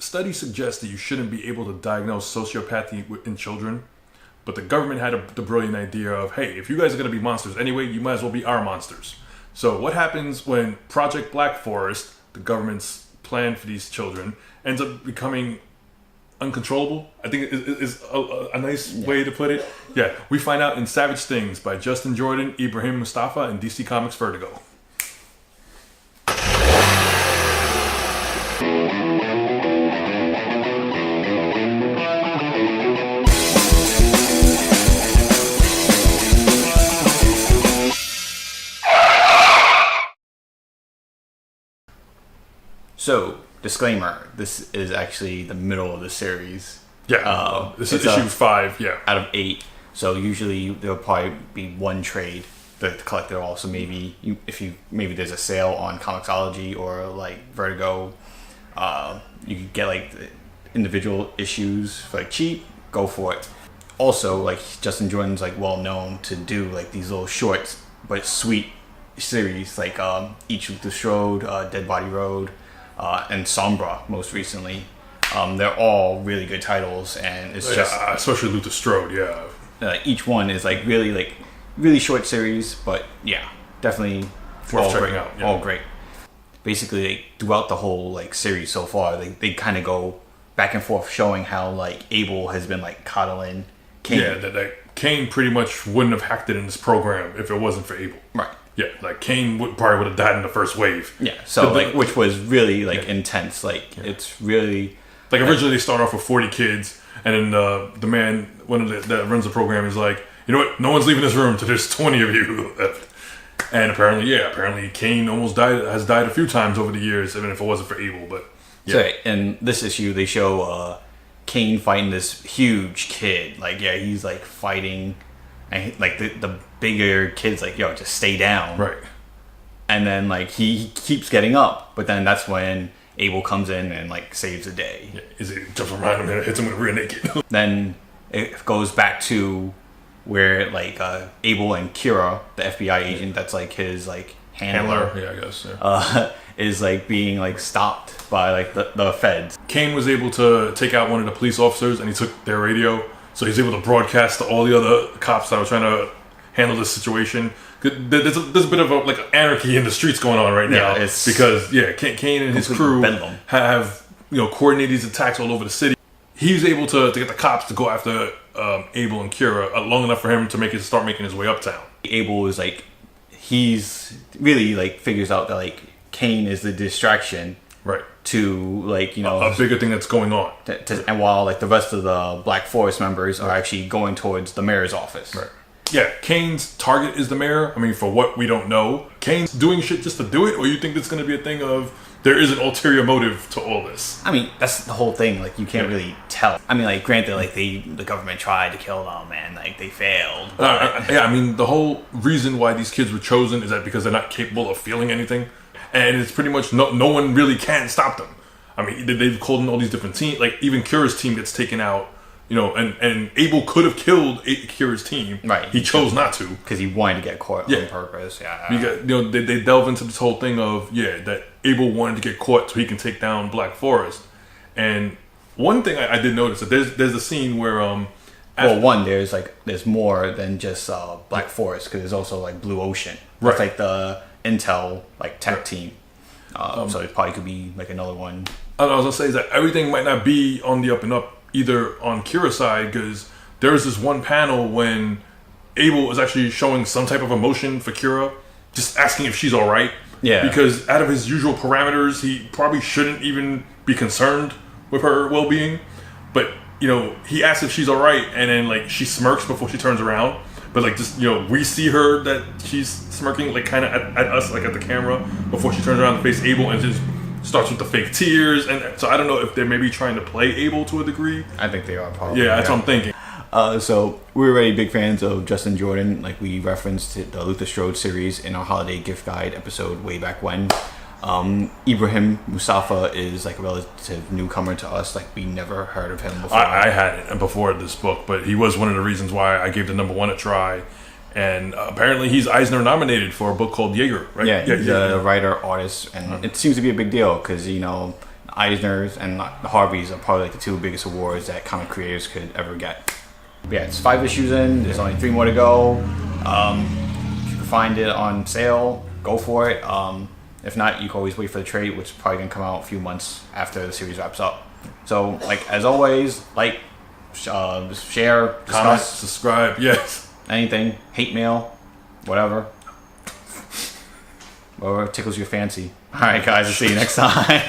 study suggests that you shouldn't be able to diagnose sociopathy in children, but the government had the brilliant idea of, hey, if you guys are going to be monsters anyway, you might as well be our monsters. So what happens when Project Black Forest, the government's plan for these children, ends up becoming uncontrollable? I think is a nice way to put it. Yeah, we find out in Savage Things by Justin Jordan, Ibrahim Mustafa, and DC Comics Vertigo. So, disclaimer, this is actually the middle of the series. Yeah, this is issue 5, out of 8. So usually there'll probably be one trade to collect it all. So maybe maybe there's a sale on Comixology or like Vertigo, you could get like the individual issues for like cheap. Go for it. Also, like Justin Jordan's like well known to do like these little shorts but sweet series like Each with the Strode, Dead Body Road, and Sombra most recently. They're all really good titles, and it's just especially Luther Strode. Each one is like really short series, but yeah, definitely worth checking out. Yeah. All great. Basically, throughout the whole like series so far, they kind of go back and forth showing how like Abel has been like coddling Cain. Yeah, that Cain pretty much wouldn't have hacked it in this program if it wasn't for Abel. Right. Yeah, like Cain probably would have died in the first wave. Yeah, so which was really like intense. Like it's really like originally they start off with 40 kids, and then the man that runs the program is like, you know what? No one's leaving this room until there's 20 of you left. And apparently Cain has died a few times over the years, even if it wasn't for Abel. But yeah. So in this issue, they show Cain fighting this huge kid. Like he's like fighting. And like the bigger kid's like, yo, just stay down. Right. And then like he keeps getting up, but then that's when Abel comes in and like saves the day. Yeah. Is it jumps around him and hits him with rear naked? Then it goes back to where like Abel and Kira, the FBI agent that's like his like handler. Yeah, I guess. Yeah. Is like being like stopped by like the feds. Cain was able to take out one of the police officers, and he took their radio. So he's able to broadcast to all the other cops that were trying to handle this situation. There's a bit of like anarchy in the streets going on right now. Because Cain and his crew have coordinated these attacks all over the city. He's able to get the cops to go after Abel and Kira long enough for him to start making his way uptown. Abel is like, he's really like figures out that like Cain is the distraction. Right. To like a bigger thing that's going on, and while like the rest of the Black Forest members are actually going towards the mayor's office. Right. Yeah, Cain's target is the mayor. I mean, for what we don't know, Cain's doing shit just to do it, or you think it's going to be a thing of there is an ulterior motive to all this? I mean, that's the whole thing. Like, you can't really tell. I mean, like, granted, like the government tried to kill them, and like they failed. I mean, the whole reason why these kids were chosen is that because they're not capable of feeling anything. And it's pretty much no one really can stop them. I mean, they've called in all these different teams. Like, even Kira's team gets taken out, and Abel could have killed Kira's team. Right. He chose not to. Because he wanted to get caught on purpose. Yeah. Because, they delve into this whole thing of, that Abel wanted to get caught so he can take down Black Forest. And one thing I did notice, that there's a scene where... there's more than just Black Forest, because there's also, like, Blue Ocean. Right. It's like the Intel like tech team, so it probably could be like another one. I was gonna say is that everything might not be on the up and up either on Kira's side, because there's this one panel when Abel is actually showing some type of emotion for Kira, just asking if she's all right. Yeah. Because out of his usual parameters, he probably shouldn't even be concerned with her well-being, but he asks if she's all right, and then like she smirks before she turns around. But like just we see her that she's smirking like kind of at us, like at the camera, before she turns around to face Abel and just starts with the fake tears. And so I don't know if they're maybe trying to play Abel to a degree. I think they are probably. Yeah, that's what I'm thinking. So we're already big fans of Justin Jordan. Like we referenced the Luther Strode series in our holiday gift guide episode way back when. Ibrahim Mustafa is like a relative newcomer to us. Like we never heard of him before. I hadn't before this book, but he was one of the reasons why I gave the #1 a try. And apparently he's Eisner nominated for a book called Jaeger, right? Yeah, he's a writer, artist, and it seems to be a big deal because Eisners and the Harveys are probably like the two biggest awards that comic creators could ever get. But yeah, it's 5 issues in. There's only 3 more to go. If you can find it on sale, go for it. If not, you can always wait for the trade, which is probably gonna come out a few months after the series wraps up. So, like as always, like, share, Comment, discuss, subscribe, yes. anything, hate mail, whatever. Whatever tickles your fancy. All right, guys. I'll see you next time.